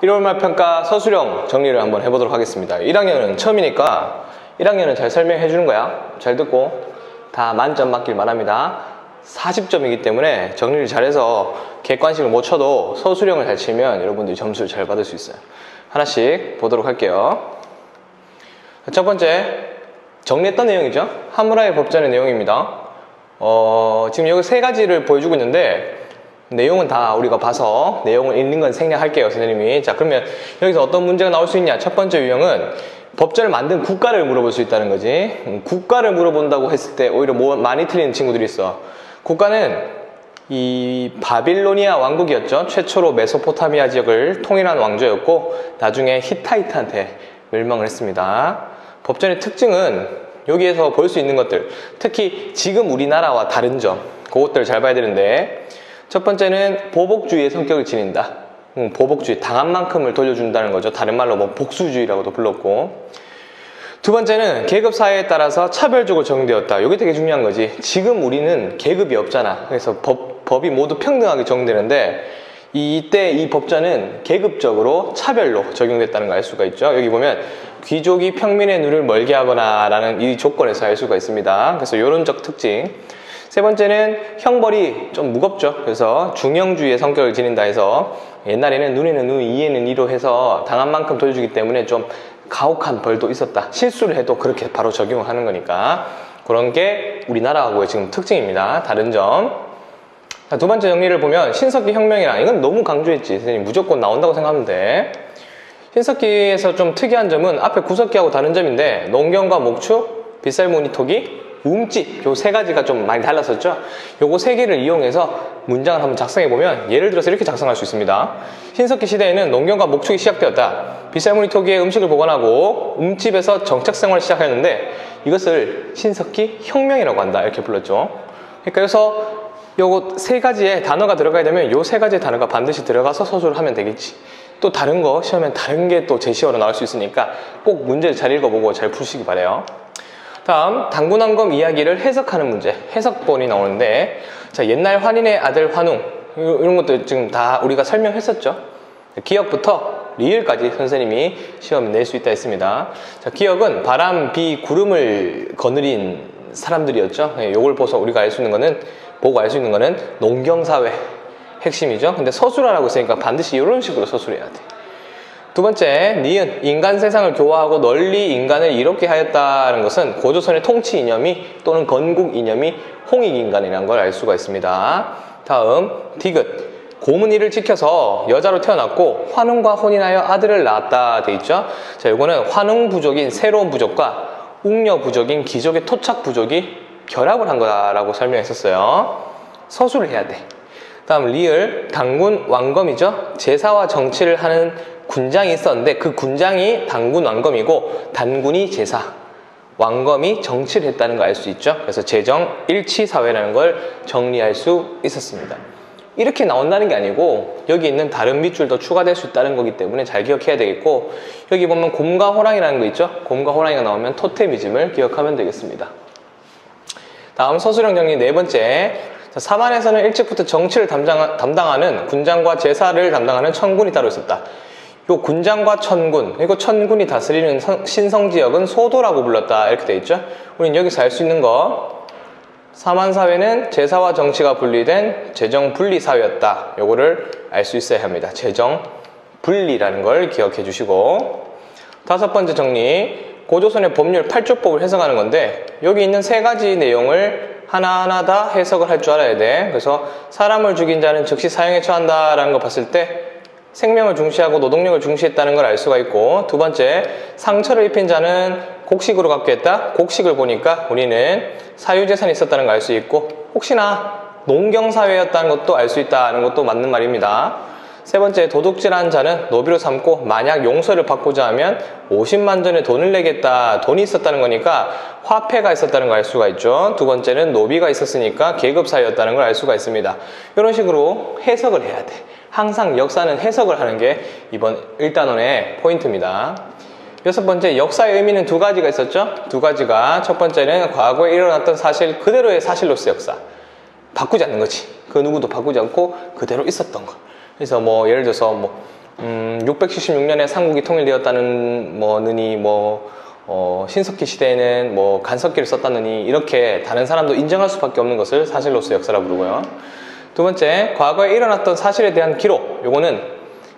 1월말 평가 서술형 정리를 한번 해보도록 하겠습니다. 1학년은 처음이니까 1학년은 잘 설명해 주는 거야. 잘 듣고 다 만점 맞길 바랍니다. 40점이기 때문에 정리를 잘해서 객관식을 못 쳐도 서술형을 잘 치면 여러분들이 점수를 잘 받을 수 있어요. 하나씩 보도록 할게요. 첫 번째, 정리했던 내용이죠. 하무라비 법전의 내용입니다. 지금 여기 세 가지를 보여주고 있는데 내용은 다 우리가 봐서 내용을 읽는 건 생략할게요, 선생님이. 자, 그러면 여기서 어떤 문제가 나올 수 있냐? 첫 번째 유형은 법전을 만든 국가를 물어볼 수 있다는 거지. 국가를 물어본다고 했을 때 오히려 많이 틀리는 친구들이 있어. 국가는 이 바빌로니아 왕국이었죠. 최초로 메소포타미아 지역을 통일한 왕조였고 나중에 히타이트한테 멸망을 했습니다. 법전의 특징은 여기에서 볼 수 있는 것들, 특히 지금 우리나라와 다른 점, 그것들을 잘 봐야 되는데, 첫 번째는 보복주의의 성격을 지닌다. 보복주의, 당한 만큼을 돌려준다는 거죠. 다른 말로 뭐 복수주의라고도 불렀고. 두 번째는 계급사회에 따라서 차별적으로 적용되었다. 이게 되게 중요한 거지. 지금 우리는 계급이 없잖아. 그래서 법이 모두 평등하게 적용되는데 이때 이 법전은 계급적으로 차별로 적용됐다는 걸 알 수가 있죠. 여기 보면 귀족이 평민의 눈을 멀게 하거나 라는 이 조건에서 알 수가 있습니다. 그래서 이론적 특징. 세 번째는 형벌이 좀 무겁죠. 그래서 중형주의의 성격을 지닌다 해서 옛날에는 눈에는 눈, 이에는 이로 해서 당한 만큼 돌려주기 때문에 좀 가혹한 벌도 있었다. 실수를 해도 그렇게 바로 적용을 하는 거니까 그런 게 우리나라하고의 지금 특징입니다. 다른 점. 자, 두 번째 정리를 보면 신석기 혁명이랑, 이건 너무 강조했지. 선생님 무조건 나온다고 생각하면 돼. 신석기에서 좀 특이한 점은 앞에 구석기하고 다른 점인데 농경과 목축, 빗살무늬 토기, 움집, 요 세 가지가 좀 많이 달랐었죠. 요거 세 개를 이용해서 문장을 한번 작성해 보면 예를 들어서 이렇게 작성할 수 있습니다. 신석기 시대에는 농경과 목축이 시작되었다. 빗살무늬 토기에 음식을 보관하고 움집에서 정착생활을 시작하였는데 이것을 신석기 혁명이라고 한다. 이렇게 불렀죠. 그러니까 그래서 요거 세 가지의 단어가 들어가야 되면 요 세 가지의 단어가 반드시 들어가서 서술을 하면 되겠지. 또 다른 거 시험엔 다른 게 또 제시어로 나올 수 있으니까 꼭 문제를 잘 읽어보고 잘 푸시기 바래요. 다음, 당군왕검 이야기를 해석하는 문제, 해석본이 나오는데, 자, 옛날 환인의 아들 환웅, 이런 것도 지금 다 우리가 설명했었죠. 기역부터 리을까지 선생님이 시험에 낼 수 있다 했습니다. 자, 기역은 바람, 비, 구름을 거느린 사람들이었죠. 요걸 보고 우리가 알 수 있는 거는, 보고 알 수 있는 거는 농경사회 핵심이죠. 근데 서술하라고 했으니까 반드시 이런 식으로 서술해야 돼. 두 번째, 니은, 인간 세상을 교화하고 널리 인간을 이롭게 하였다는 것은 고조선의 통치 이념이 또는 건국 이념이 홍익인간이라는 걸 알 수가 있습니다. 다음, 디귿, 고문이를 지켜서 여자로 태어났고 환웅과 혼인하여 아들을 낳았다 돼 있죠. 자, 이거는 환웅 부족인 새로운 부족과 웅녀 부족인 기족의 토착 부족이 결합을 한 거다라고 설명했었어요. 서술을 해야 돼. 다음, 리을, 당군 왕검이죠. 제사와 정치를 하는 군장이 있었는데 그 군장이 당군 왕검이고 단군이 제사, 왕검이 정치를 했다는 걸 알 수 있죠. 그래서 제정 일치사회라는 걸 정리할 수 있었습니다. 이렇게 나온다는 게 아니고 여기 있는 다른 밑줄도 추가될 수 있다는 거기 때문에 잘 기억해야 되겠고, 여기 보면 곰과 호랑이라는 거 있죠. 곰과 호랑이가 나오면 토테미즘을 기억하면 되겠습니다. 다음 서술형 정리 네 번째, 사만에서는 일찍부터 정치를 담당하는 군장과 제사를 담당하는 천군이 따로 있었다. 요 군장과 천군, 그리고 천군이 다스리는 신성지역은 소도라고 불렀다. 이렇게 돼 있죠. 우린 여기서 알 수 있는 거, 사만사회는 제사와 정치가 분리된 재정분리사회였다. 요거를 알 수 있어야 합니다. 재정분리라는 걸 기억해 주시고, 다섯 번째 정리, 고조선의 법률 8조법을 해석하는 건데 여기 있는 세 가지 내용을 하나하나 다 해석을 할 줄 알아야 돼. 그래서 사람을 죽인 자는 즉시 사형에 처한다라는 거 봤을 때 생명을 중시하고 노동력을 중시했다는 걸 알 수가 있고, 두 번째, 상처를 입힌 자는 곡식으로 갚게 했다. 곡식을 보니까 우리는 사유재산이 있었다는 걸 알 수 있고, 혹시나 농경사회였다는 것도 알 수 있다는 것도 맞는 말입니다. 세 번째, 도둑질한 자는 노비로 삼고 만약 용서를 받고자 하면 50만 전의 돈을 내겠다. 돈이 있었다는 거니까 화폐가 있었다는 걸 알 수가 있죠. 두 번째는 노비가 있었으니까 계급사회였다는 걸 알 수가 있습니다. 이런 식으로 해석을 해야 돼. 항상 역사는 해석을 하는 게 이번 1단원의 포인트입니다. 여섯 번째, 역사의 의미는 두 가지가 있었죠. 두 가지가, 첫 번째는 과거에 일어났던 사실 그대로의 사실로서 역사, 바꾸지 않는 거지. 그 누구도 바꾸지 않고 그대로 있었던 거. 그래서 뭐 예를 들어서 뭐 676년에 삼국이 통일되었다는 뭐느니 신석기 시대에는 뭐 간석기를 썼다느니 이렇게 다른 사람도 인정할 수밖에 없는 것을 사실로서 역사라고 부르고요. 두 번째, 과거에 일어났던 사실에 대한 기록. 요거는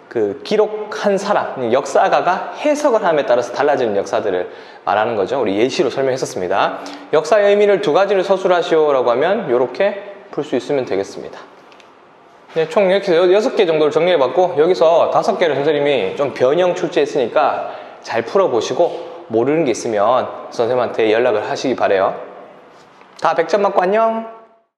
그 기록한 사람, 역사가가 해석을 함에 따라서 달라지는 역사들을 말하는 거죠. 우리 예시로 설명했었습니다. 역사의 의미를 두 가지를 서술하시오라고 하면 이렇게 풀 수 있으면 되겠습니다. 네, 총 이렇게 6개 정도를 정리해봤고, 여기서 5개를 선생님이 좀 변형 출제했으니까 잘 풀어보시고 모르는 게 있으면 선생님한테 연락을 하시기 바래요. 다 100점 맞고 안녕.